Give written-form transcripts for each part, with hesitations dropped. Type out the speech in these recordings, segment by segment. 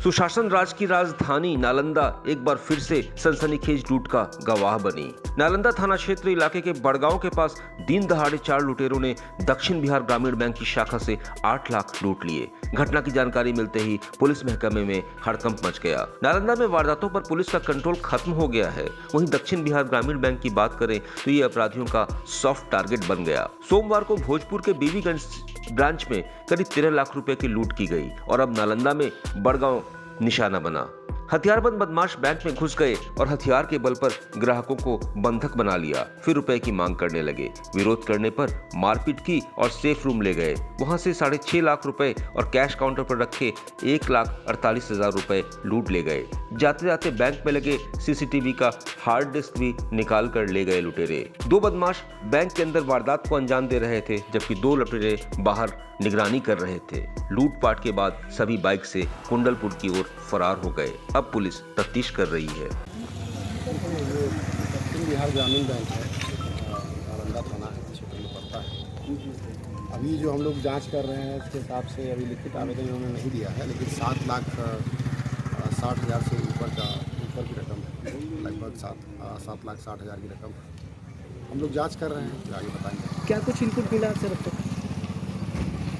सुशासन राज की राजधानी नालंदा एक बार फिर से सनसनीखेज लूट का गवाह बनी। नालंदा थाना क्षेत्र इलाके के बड़गांव के पास दिन दहाड़े 4 लुटेरों ने दक्षिण बिहार ग्रामीण बैंक की शाखा से 8 लाख लूट लिए। घटना की जानकारी मिलते ही पुलिस महकमे में हड़कंप मच गया। नालंदा में वारदातों पर पुलिस का कंट्रोल खत्म हो गया है। वहीं दक्षिण बिहार ग्रामीण बैंक की बात करें तो ये अपराधियों का सॉफ्ट टारगेट बन गया। सोमवार को भोजपुर के बीबीगंज ब्रांच में करीब 13 लाख रुपए की लूट की गई और अब नालंदा में बड़गांव निशाना बना। हथियारबंद बदमाश बैंक में घुस गए और हथियार के बल पर ग्राहकों को बंधक बना लिया, फिर रुपए की मांग करने लगे। विरोध करने पर मारपीट की और सेफ रूम ले गए। वहां से 6.5 लाख रुपए और कैश काउंटर पर रखे 1,48,000 रुपए लूट ले गए। जाते जाते बैंक में लगे सीसीटीवी का हार्ड डिस्क भी निकाल कर ले गए लुटेरे। 2 बदमाश बैंक के अंदर वारदात को अंजाम दे रहे थे, जबकि 2 लुटेरे बाहर निगरानी कर रहे थे। लूटपाट के बाद सभी बाइक से कुंडलपुर की ओर फरार हो गए। अब पुलिस तफ्तीश कर रही है। दक्षिण बिहार ग्रामीण बैंक है, नालंदा थाना क्षेत्र में पड़ता है। अभी जो हम लोग जांच कर रहे हैं उसके हिसाब से अभी लिखित आवेदन उन्होंने नहीं दिया है, लेकिन 7,60,000 से ऊपर की रकम है, लगभग 7,60,000 की रकम हम लोग जांच कर रहे हैं, आगे बताएंगे। क्या कुछ इनपुट मिला सर? अब तक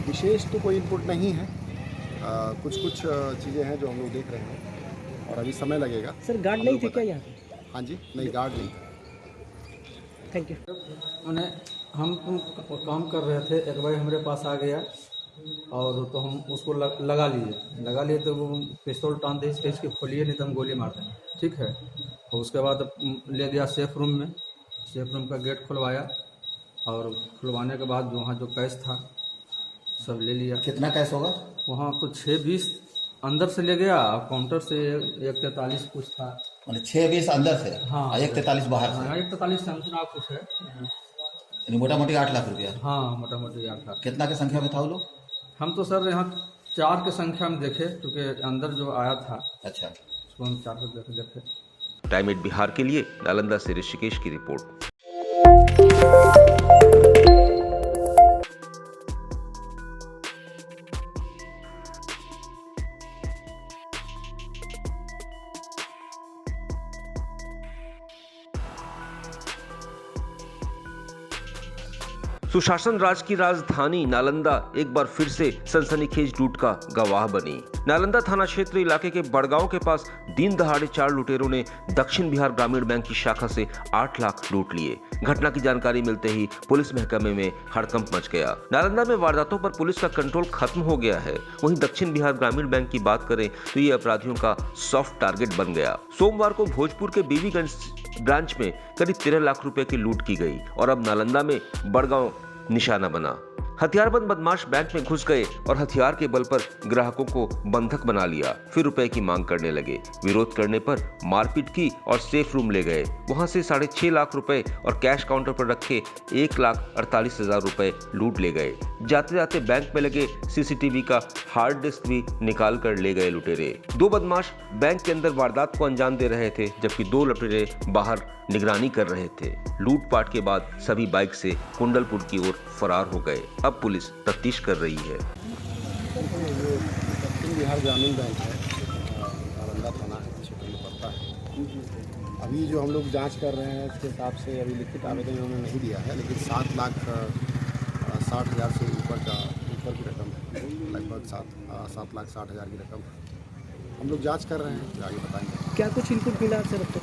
विशेष तो कोई इनपुट नहीं है, कुछ चीज़ें हैं जो हम लोग देख रहे हैं और अभी समय लगेगा। सर गार्ड नहीं थे क्या यहाँ? हाँ जी, नहीं गार्ड नहीं। Thank you. मैंने हम काम कर रहे थे, एक भाई हमारे पास आ गया और तो हम उसको लगा लिए तो वो पिस्तौल टानते इसके इसकी खोलिए नहीं तो हम गोली मारते हैं, ठीक है। और उसके बाद ले गया सेफ रूम में, सेफ रूम का गेट खुलवाया और खुलवाने के बाद वहाँ जो कैश था सब ले लिया। कितना कैश होगा? वहाँ तो 620 अंदर से ले गया, काउंटर से 143 कुछ था। मतलब 620 अंदर से? हाँ, 143 बाहर से? हाँ, 143 समझना कुछ है, मोटा मोटी 8 लाख रुपया? हाँ, मोटा मोटी 8 लाख। कितना की संख्या में था वो लोग? हम तो सर यहाँ 4 की संख्या में देखे, क्योंकि अंदर जो आया था अच्छा, उसको हम 4 को देखे। टाइम 8 बिहार के लिए नालंदा से ऋषिकेश की रिपोर्ट। सुशासन राज की राजधानी नालंदा एक बार फिर से सनसनीखेज लूट का गवाह बनी। नालंदा थाना क्षेत्र इलाके के बड़गांव के पास दिन दहाड़े 4 लुटेरों ने दक्षिण बिहार ग्रामीण बैंक की शाखा से 8 लाख लूट लिए। घटना की जानकारी मिलते ही पुलिस महकमे में हड़कंप मच गया। नालंदा में वारदातों पर पुलिस का कंट्रोल खत्म हो गया है। वहीं दक्षिण बिहार ग्रामीण बैंक की बात करें तो ये अपराधियों का सॉफ्ट टारगेट बन गया। सोमवार को भोजपुर के बीबीगंज ब्रांच में करीब 13 लाख रुपए की लूट की गई और अब नालंदा में बड़गांव निशाना बना। हथियारबंद बदमाश बैंक में घुस गए और हथियार के बल पर ग्राहकों को बंधक बना लिया, फिर रुपए की मांग करने लगे। विरोध करने पर मारपीट की और सेफ रूम ले गए। वहां से 6.5 लाख रुपए और कैश काउंटर पर रखे 1,48,000 रुपए लूट ले गए। जाते जाते बैंक में लगे सीसीटीवी का हार्ड डिस्क भी निकाल कर ले गए लुटेरे। 2 बदमाश बैंक के अंदर वारदात को अंजाम दे रहे थे, जबकि 2 लुटेरे बाहर निगरानी कर रहे थे। लूटपाट के बाद सभी बाइक से कुंडलपुर की ओर फरार हो गए। अब पुलिस तफ्तीश कर रही है। दक्षिण बिहार ग्रामीण बैंक है, नालंदा थाना क्षेत्र में पड़ता है। अभी जो हम लोग जांच कर रहे हैं उसके हिसाब से अभी लिखित आवेदन उन्होंने नहीं दिया है, लेकिन 7,60,000 से ऊपर की रकम है, लगभग 7,60,000 की रकम हम लोग जांच कर रहे हैं, आगे बताएंगे। क्या कुछ इनपुट मिला सर? अब तक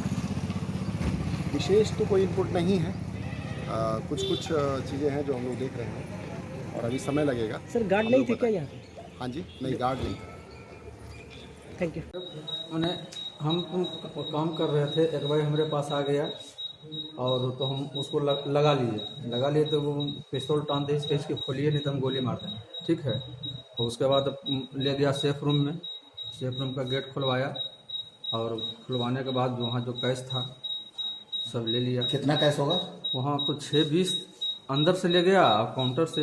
विशेष तो कोई इनपुट नहीं है, कुछ चीज़ें हैं जो हम लोग देख रहे हैं और अभी समय लगेगा। सर गार्ड नहीं थे क्या यहाँ? हाँ जी, नहीं गार्ड नहीं। Thank you. मैंने हम काम कर रहे थे, एक भाई हमारे पास आ गया और तो हम उसको लगा लिए तो वो पिस्तौल टानते इसके इसकी खोलिए नहीं तो हम गोली मारते हैं, ठीक है। और उसके बाद ले गया सेफ रूम में, सेफ रूम का गेट खुलवाया और खुलवाने के बाद वहाँ जो कैश था सब ले लिया। कितना कैश होगा? वहाँ तो 620 अंदर से ले गया, काउंटर से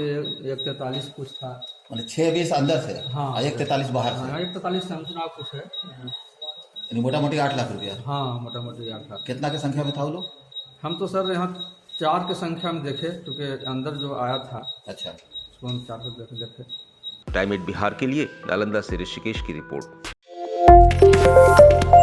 143 कुछ था। मतलब 620 अंदर से? हाँ, 143 बाहर से? हाँ, 143 समझना कुछ है, मोटा मोटी 8 लाख रुपया? हाँ, मोटा मोटी 8 लाख। कितना की संख्या में था वो लोग? हम तो सर यहाँ 4 की संख्या में देखे, क्योंकि अंदर जो आया था अच्छा, उसको हम 4 को देखे। टाइम 8 बिहार के लिए नालंदा से ऋषिकेश की रिपोर्ट। है